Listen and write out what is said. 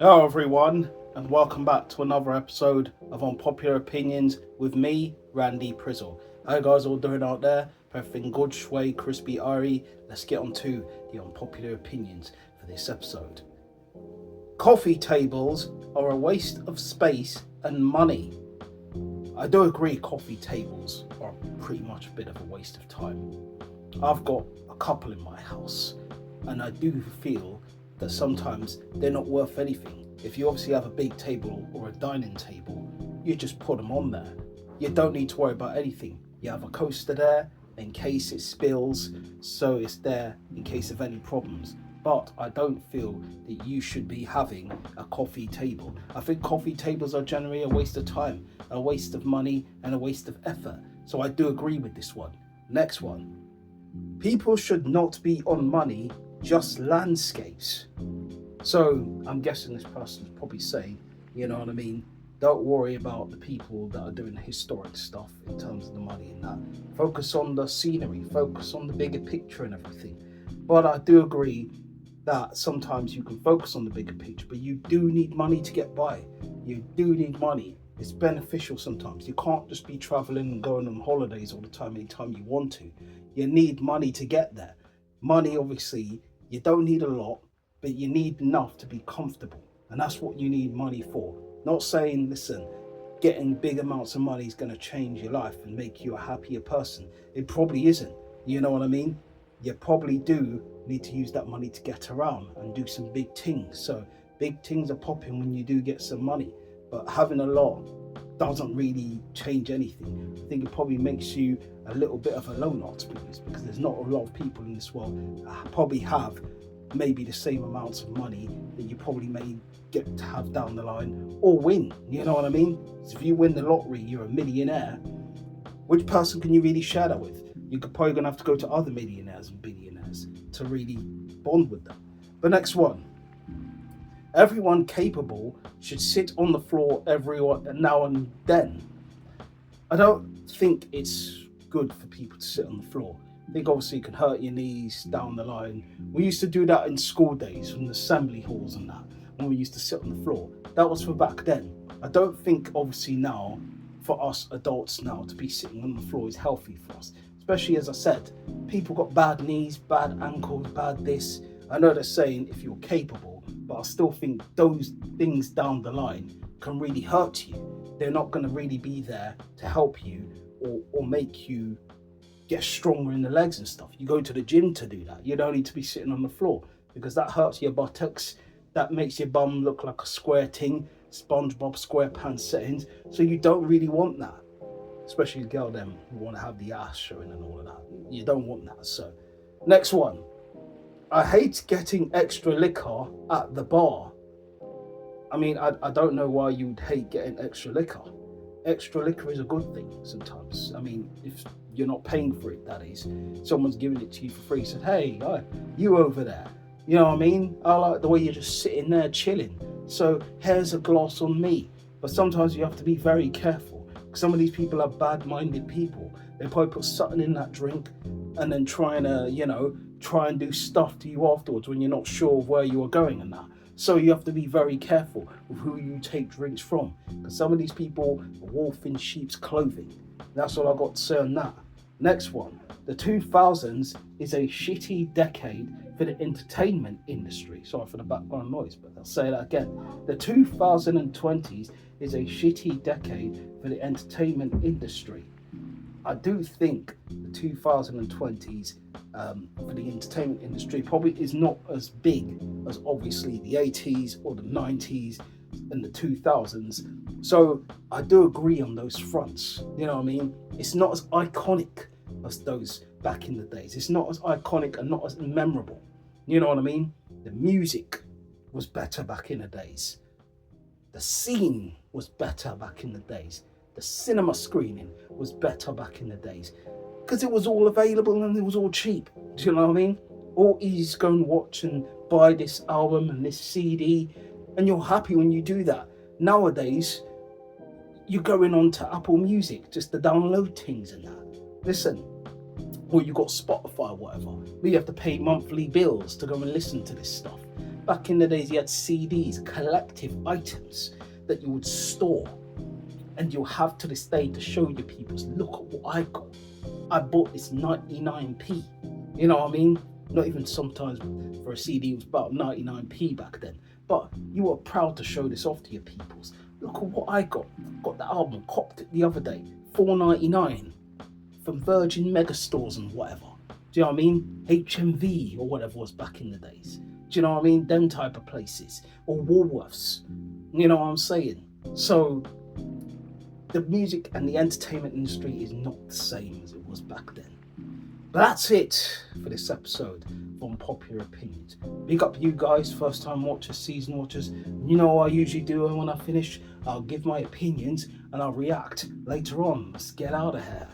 Hello everyone, and welcome back to another episode of Unpopular Opinions with me, Randy Prizzle. How you guys all doing out there? Everything good, shway, crispy, airy? Let's get on to the unpopular opinions for this episode. Coffee tables are a waste of space and money. I do agree coffee tables are pretty much a bit of a waste of time. I've got a couple in my house, and I do feel that sometimes they're not worth anything. If you obviously have a big table or a dining table, you just put them on there. You don't need to worry about anything. You have a coaster there in case it spills, so it's there in case of any problems. But I don't feel that you should be having a coffee table. I think coffee tables are generally a waste of time, a waste of money, and a waste of effort. So I do agree with this one. Next one. People should not be on money, just landscapes. So I'm guessing this person's probably saying, you know what I mean, don't worry about the people that are doing historic stuff in terms of the money and that. Focus on the scenery, focus on the bigger picture and everything. But I do agree that sometimes you can focus on the bigger picture, but you do need money to get by. You do need money. It's beneficial sometimes. You can't just be traveling and going on holidays all the time anytime you want to. You need money to get there. Money, obviously, you don't need a lot, but you need enough to be comfortable. And that's what you need money for. Not saying, listen, getting big amounts of money is going to change your life and make you a happier person. It probably isn't. You know what I mean? You probably do need to use that money to get around and do some big things. So big things are popping when you do get some money. But having a lot doesn't really change anything. I think it probably makes you a little bit of a loner, to be honest, because there's not a lot of people in this world that probably have maybe the same amounts of money that you probably may get to have down the line or win. You know what I mean? So if you win the lottery, you're a millionaire. Which person can you really share that with? You're probably going to have to go to other millionaires and billionaires to really bond with them. But next one. Everyone capable should sit on the floor every now and then. I don't think it's good for people to sit on the floor. I think obviously it can hurt your knees down the line. We used to do that in school days, from the assembly halls and that, when we used to sit on the floor. That was for back then. I don't think obviously now, for us adults now, to be sitting on the floor is healthy for us. Especially, as I said, people got bad knees, bad ankles, bad this. I know they're saying if you're capable, but I still think those things down the line can really hurt you. They're not going to really be there to help you or make you get stronger in the legs and stuff. You go to the gym to do that. You don't need to be sitting on the floor because that hurts your buttocks. That makes your bum look like a square thing, SpongeBob SquarePants settings. So you don't really want that. Especially girl them who want to have the ass showing and all of that. You don't want that. So next one. I hate getting extra liquor at the bar. I mean, I don't know why you'd hate getting extra liquor. Extra liquor is a good thing sometimes. I mean, if you're not paying for it, that is. Someone's giving it to you for free. Said, hey, you over there. You know what I mean? I like the way you're just sitting there chilling. So here's a glass on me. But sometimes you have to be very careful. Some of these people are bad-minded people. They probably put something in that drink and then try and do stuff to you afterwards when you're not sure of where you are going and that. So you have to be very careful with who you take drinks from. Because some of these people are wolf in sheep's clothing. That's all I got to say on that. Next one. The 2000s is a shitty decade for the entertainment industry. Sorry for the background noise, but I'll say that again. The 2020s is a shitty decade for the entertainment industry. I do think the 2020s for the entertainment industry probably is not as big as obviously the 80s or the 90s and the 2000s. So I do agree on those fronts. You know what I mean? It's not as iconic as those back in the days. It's not as iconic and not as memorable. You know what I mean? The music was better back in the days. The scene was better back in the days. The cinema screening was better back in the days because it was all available and it was all cheap. Do you know what I mean? Or you just go and watch and buy this album and this CD, and you're happy when you do that. Nowadays, you're going on to Apple Music just to download things and that. Listen, or you got Spotify or whatever, but you have to pay monthly bills to go and listen to this stuff. Back in the days, you had CDs, collective items that you would store, and you'll have to this day to show your people, look at what I got. I bought this 99p. You know what I mean? Not even sometimes for a CD, it was about 99p back then. But you were proud to show this off to your peoples. Look at what I got. Got the album, copped it the other day, $4.99 from Virgin Megastores and whatever. Do you know what I mean? HMV or whatever was back in the days. Do you know what I mean? Them type of places. Or Woolworths. You know what I'm saying? So the music and the entertainment industry is not the same as it was back then. But that's it for this episode of Unpopular Opinions. Big up you guys, first time watchers, season watchers. You know what I usually do when I finish? I'll give my opinions and I'll react later on. Let's get out of here.